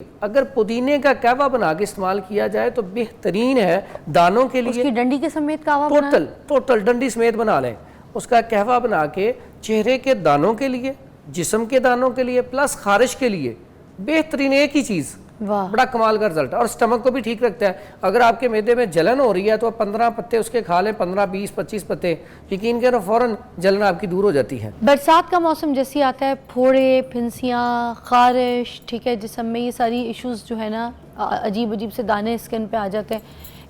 अगर पुदीने का कहवा बना के इस्तेमाल किया जाए तो बेहतरीन है दानों के लिए। उसकी डंडी के समेत कहवा टोटल डंडी समेत बना लें, उसका कहवा बना के चेहरे के दानों के लिए, जिस्म के दानों के लिए, प्लस खारिश के लिए बेहतरीन एक ही चीज़, बड़ा कमाल का रिजल्ट। और स्टमक को भी ठीक रखता है। अगर आपके मैदे में जलन हो रही है तो 15 पत्ते उसके खा लें, 15, 20, 25 पत्ते, यकीन करो फ़ौरन जलन आपकी दूर हो जाती है। बरसात का मौसम जैसे आता है, फोड़े, फिंसियाँ, खारिश, ठीक है, जिस्म में ये सारी इश्यूज़ जो है ना, अजीब अजीब से दाने स्किन पे आ जाते हैं,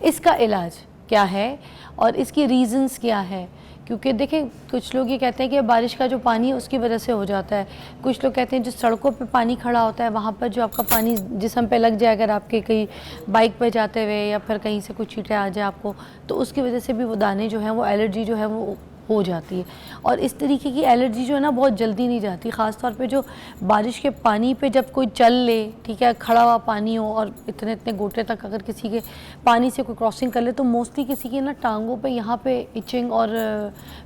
इसका इलाज क्या है और इसकी रीज़न्स क्या है? क्योंकि देखें, कुछ लोग ये कहते हैं कि बारिश का जो पानी है उसकी वजह से हो जाता है। कुछ लोग कहते हैं जो सड़कों पे पानी खड़ा होता है वहाँ पर जो आपका पानी जिस्म पे लग जाए, अगर आपके कहीं बाइक पे जाते हुए या फिर कहीं से कुछ छींटे आ जाए आपको, तो उसकी वजह से भी वो दाने जो हैं, वो एलर्जी जो है वो हो जाती है। और इस तरीके की एलर्जी जो है ना बहुत जल्दी नहीं जाती, ख़ास तौर पे जो बारिश के पानी पे जब कोई चल ले, ठीक है, खड़ा हुआ पानी हो और इतने इतने गोटे तक अगर किसी के पानी से कोई क्रॉसिंग कर ले तो मोस्टली किसी के ना टांगों पे यहाँ पे इचिंग और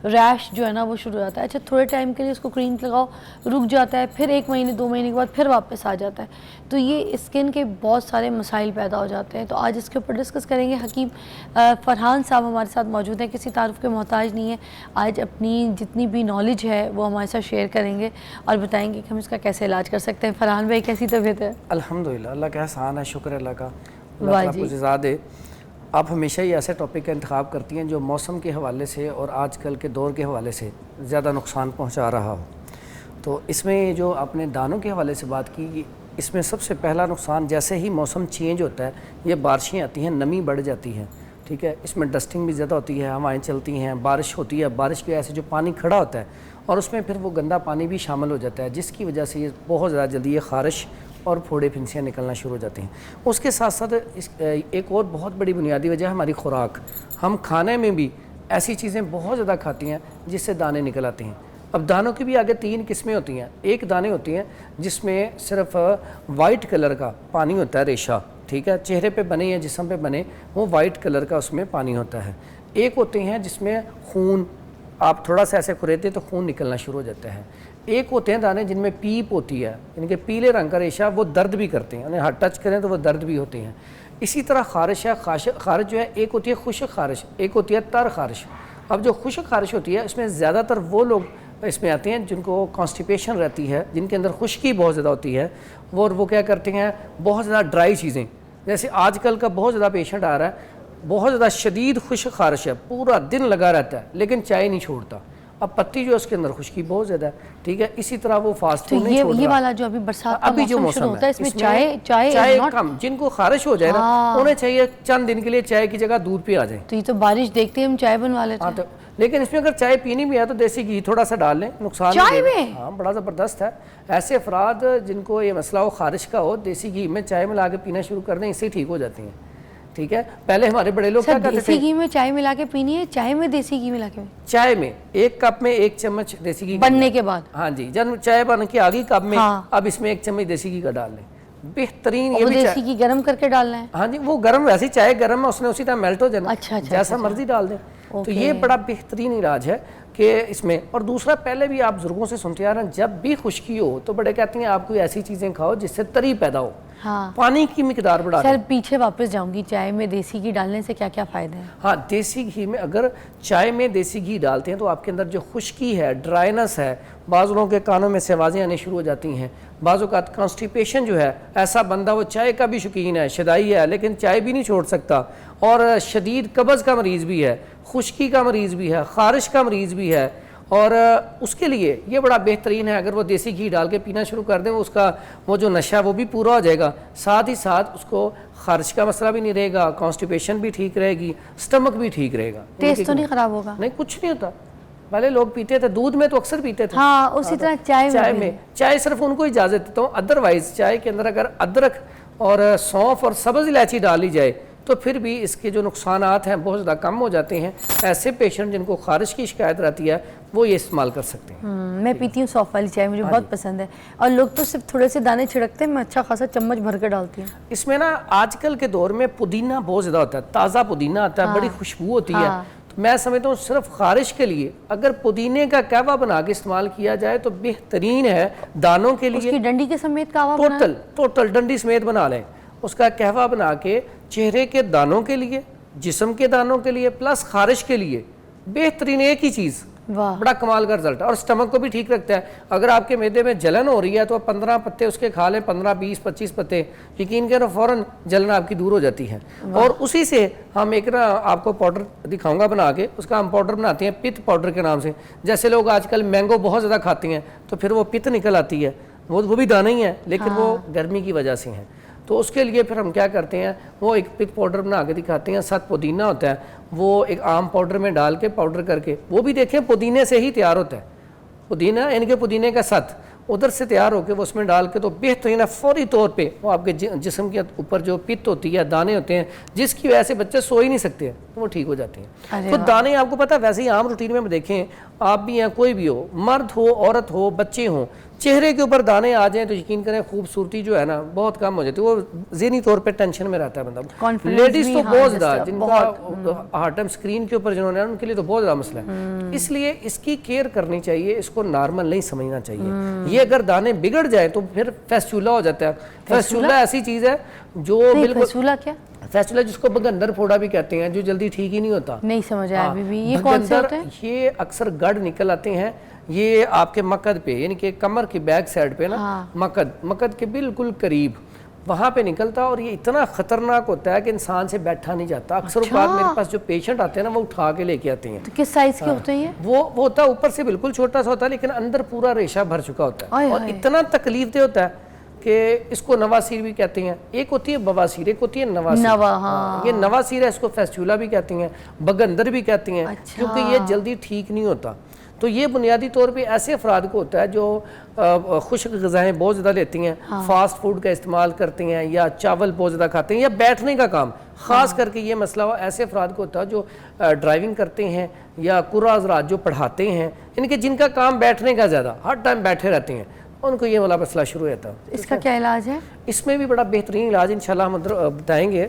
रैश जो है ना वो शुरू हो जाता है। अच्छा, थोड़े टाइम के लिए उसको क्रीम लगाओ, रुक जाता है, फिर 1 महीने 2 महीने के बाद फिर वापस आ जाता है। तो ये स्किन के बहुत सारे मसाइल पैदा हो जाते हैं। तो आज इसके ऊपर डिस्कस करेंगे। हकीम फरहान साहब हमारे साथ मौजूद हैं, किसी तारुफ के मोहताज नहीं है। आज अपनी जितनी भी नॉलेज है वो हमारे साथ शेयर करेंगे और बताएंगे कि हम इसका कैसे इलाज कर सकते हैं। फरहान भाई, कैसी तबीयत है? अल्हम्दुलिल्लाह, अल्लाह का एहसान है, शुक्र अल्लाह का। अल्लाह आपको जज़ा दे। आप हमेशा ही ऐसे टॉपिक का इंतखाब करती हैं जो मौसम के हवाले से और आजकल के दौर के हवाले से ज़्यादा नुकसान पहुँचा रहा हो। तो इसमें जो आपने दानों के हवाले से बात की, इसमें सबसे पहला नुकसान, जैसे ही मौसम चेंज होता है, ये बारिशें आती हैं, नमी बढ़ जाती है, ठीक है, इसमें डस्टिंग भी ज़्यादा होती है, हवाएं चलती हैं, बारिश होती है, बारिश की वजह से जो पानी खड़ा होता है और उसमें फिर वो गंदा पानी भी शामिल हो जाता है, जिसकी वजह से ये बहुत ज़्यादा जल्दी ये खारिश और फोड़े फिंसियाँ निकलना शुरू हो जाती हैं। उसके साथ साथ एक और बहुत बड़ी बुनियादी वजह है हमारी खुराक। हम खाने में भी ऐसी चीज़ें बहुत ज़्यादा खाती हैं जिससे दाने निकल आते हैं। अब दानों की भी आगे 3 किस्में होती हैं। एक दाने होती हैं जिसमें सिर्फ वाइट कलर का पानी होता है, रेशा, ठीक है, चेहरे पे बने या जिस्म पे बने, वो वाइट कलर का उसमें पानी होता है। एक होते हैं जिसमें खून, आप थोड़ा सा ऐसे खुरेते तो खून निकलना शुरू हो जाता है। एक होते हैं दाने जिनमें पीप होती है, इनके पीले रंग का रेशा, वो दर्द भी करते हैं, उन्हें हाथ टच करें तो वो दर्द भी होते हैं। इसी तरह खारिश है, खारिश जो है, एक होती है खुश्क खारिश, एक होती है तर खारिश। अब जो खुश्क खारिश होती है इसमें ज़्यादातर वो लोग इसमें आते हैं जिनको कॉन्स्टिपेशन रहती है, जिनके अंदर खुश्की बहुत ज़्यादा होती है, वो क्या करते हैं, बहुत ज़्यादा ड्राई चीज़ें, जैसे आजकल का बहुत ज़्यादा पेशेंट आ रहा है, बहुत ज़्यादा शदीद खुश्क खारिश है, पूरा दिन लगा रहता है लेकिन चाय नहीं छोड़ता। अब पत्ती जो है उसके अंदर खुश्की बहुत ज़्यादा है, ठीक है, इसी तरह वो फास्ट फूड नहीं छोड़ रहा। ये वाला जो अभी बरसात का अभी जो मौसम होता है, इसमें चाय कम, जिनको खारिश हो जाए ना, उन्हें चाहिए चंद दिन के लिए चाय की जगह दूध पे आ जाए। तो ये तो बारिश देखते ही हम चाय बनवा लेते हैं। लेकिन इसमें अगर चाय पीनी भी है तो देसी घी थोड़ा सा डाल लें, नुकसान चाय में। हाँ, बड़ा ज़बरदस्त है। ऐसे अफराद जिनको ये मसला हो खारिश का हो, देसी घी में चाय मिला के पीना शुरू कर दें, इससे ठीक हो जाती हैं, ठीक है। पहले हमारे बड़े लोग क्या करते थे, देसी घी में चाय मिला के पीनी है, चाय में देसी घी मिला के, चाय में 1 कप में 1 चम्मच देसी घी बनने के बाद, हाँ जी, जब चाय बन के आ गई कप में, हाँ। अब इसमें 1 चम्मच देसी घी का डाल लें, बेहतरीन। ये देसी घी गरम करके डालना है? हाँ जी, वो गरम, वैसे चाय गरम है, उसने उसी टाइम मेल्ट हो जाना, अच्छा, जैसा मर्जी डाल दें। तो ये बड़ा बेहतरीन इलाज है कि इसमें। और दूसरा, पहले भी आप बुजुर्गों से सुनते आ रहे हैं, जब भी खुश्की हो तो बड़े कहते हैं आप कोई ऐसी चीज़ें खाओ जिससे तरी पैदा हो, हाँ। पानी की मिकदार बढ़ा। सर पीछे वापस जाऊंगी, चाय में देसी घी डालने से क्या क्या फ़ायदे हैं? हाँ, देसी घी में, अगर चाय में देसी घी डालते हैं तो आपके अंदर जो खुश्की है, ड्राइनेस है, बाज़ लोगों के कानों में से आवाज़ें आने शुरू हो जाती हैं, बाज़ों का कॉन्स्टिपेशन जो है, ऐसा बंदा वो चाय का भी शौकीन है, शदाई है, लेकिन चाय भी नहीं छोड़ सकता, और शदीद कब्ज़ का मरीज़ भी है, खुश्की का मरीज़ भी है, खारिश का मरीज़ भी है, और उसके लिए ये बड़ा बेहतरीन है। अगर वो देसी घी डाल के पीना शुरू कर दें, उसका वो जो नशा वो भी पूरा हो जाएगा, साथ ही साथ उसको खारिश का मसला भी नहीं रहेगा, कॉन्स्टिपेशन भी ठीक रहेगी, स्टमक भी ठीक रहेगा। टेस्ट तो नहीं ख़राब होगा? नहीं, कुछ नहीं होता। पहले लोग पीते थे, दूध में तो अक्सर पीते थे, हाँ, उसी तरह चाय में चाय सिर्फ उनको इजाज़त देता हूँ, अदरवाइज़ चाय के अंदर अगर अदरक और सौंफ और सब्ज़ इलायची डाली जाए तो फिर भी इसके जो नुकसानात हैं बहुत ज़्यादा कम हो जाते हैं। ऐसे पेशेंट जिनको खारिश की शिकायत रहती है वो ये इस्तेमाल कर सकते हैं। मैं पीती हूँ सौंफ वाली चाय, मुझे बहुत पसंद है, और लोग तो सिर्फ थोड़े से दाने छिड़कते हैं, मैं अच्छा खासा चम्मच भर के डालती हूँ। इसमें ना आजकल के दौर में पुदीना बहुत ज़्यादा होता है, ताज़ा पुदीना आता है, बड़ी खुशबू होती है, तो मैं समझता हूँ सिर्फ खारिश के लिए अगर पुदीने का कहवा बना के इस्तेमाल किया जाए तो बेहतरीन है। दानों के लिए उसकी डंडी के समेत कहवा टोटल डंडी समेत बना लें, उसका कहवा बना के चेहरे के दानों के लिए, जिस्म के दानों के लिए, प्लस खारिश के लिए बेहतरीन एक ही चीज़, बड़ा कमाल का रिजल्ट। और स्टमक को भी ठीक रखता है। अगर आपके मैदे में जलन हो रही है तो 15 पत्ते उसके खा लें, 15, 20, 25 पत्ते, यकीन करो फौरन जलन आपकी दूर हो जाती है। और उसी से हम एक ना आपको पाउडर दिखाऊंगा बना के, उसका हम पाउडर बनाते हैं पित्त पाउडर के नाम से। जैसे लोग आजकल मैंगो बहुत ज़्यादा खाते हैं तो फिर वो पित्त निकल आती है, वो भी दाना ही है लेकिन वो गर्मी की वजह से है। तो उसके लिए फिर हम क्या करते हैं, वो एक पित्त पाउडर बना के दिखाते हैं। साथ पुदीना होता है, वो एक आम पाउडर में डाल के पाउडर करके, वो भी देखें पुदीने से ही तैयार होता है। पुदीना यानी कि पुदीने का सत उधर से तैयार होकर वो उसमें डाल के तो बेहतरीन है। फौरी तौर पे वो आपके जिस्म के ऊपर जो पित्त होती है, दाने होते हैं, जिसकी वजह से बच्चे सो ही नहीं सकते हैं, तो वो ठीक हो जाते हैं। तो दाने आपको पता है, वैसे ही आम रूटीन में देखें, आप भी हैं, कोई भी हो, मर्द हो, औरत हो, बच्चे हों, चेहरे के ऊपर दाने आ जाएं तो यकीन करें खूबसूरती जो है ना बहुत कम हो जाती है। वो ज़हनी तौर पे टेंशन में रहता है बंदा। लेडीज़ तो बहुत ज़्यादा, जिनका हर टाइम स्क्रीन के ऊपर जिन्होंने, उनके लिए तो बहुत ज़्यादा मसला है। इसलिए इसकी केयर करनी चाहिए, इसको नॉर्मल नहीं समझना चाहिए। ये अगर दाने बिगड़ जाए तो फिर फेस्टुला हो जाता है। फेस्टुला ऐसी चीज़ है जो बिल्कुल, फेस्टुला क्या? फेस्टुला जिसको बगंदर फोड़ा भी कहते हैं, जो जल्दी ठीक ही नहीं होता। नहीं समझ आया अभी भी। ये कौन से होते हैं? ये अक्सर गढ़ निकल आते हैं, ये आपके मकद पे यानी कि कमर की बैक साइड पे ना, मकद के बिल्कुल करीब वहाँ पे निकलता है। और ये इतना खतरनाक होता है कि इंसान से बैठा नहीं जाता। अक्सर बात मेरे पास जो पेशेंट आते हैं ना, वो उठा के लेके आते हैं। तो किस साइज के होते हैं? वो होता है ऊपर से बिल्कुल छोटा सा होता है, लेकिन अंदर पूरा रेशा भर चुका होता है और इतना तकलीफ दे होता है कि इसको नवासीर भी कहते हैं। एक होती है बवासीर, एक होती है नवासीर। ये नवासीर है, इसको फेस्टुला भी कहती हैं, बगंदर भी कहती हैं। क्योंकि ये जल्दी ठीक नहीं होता। तो ये बुनियादी तौर पे ऐसे अफराद को होता है जो खुश्क ग़िज़ाएँ बहुत ज़्यादा लेती हैं, फास्ट फूड का इस्तेमाल करती हैं, या चावल बहुत ज़्यादा खाते हैं, या बैठने का काम, ख़ास करके ये मसला ऐसे अफराद को होता है जो ड्राइविंग करते हैं या कुर्रा हज़रात जो पढ़ाते हैं, इनके जिनका काम बैठने का ज़्यादा, हर टाइम बैठे रहते हैं, उनको ये वाला मसला शुरू होता है। इसका क्या इलाज है? इसमें भी बड़ा बेहतरीन इलाज इंशाल्लाह हम बताएंगे।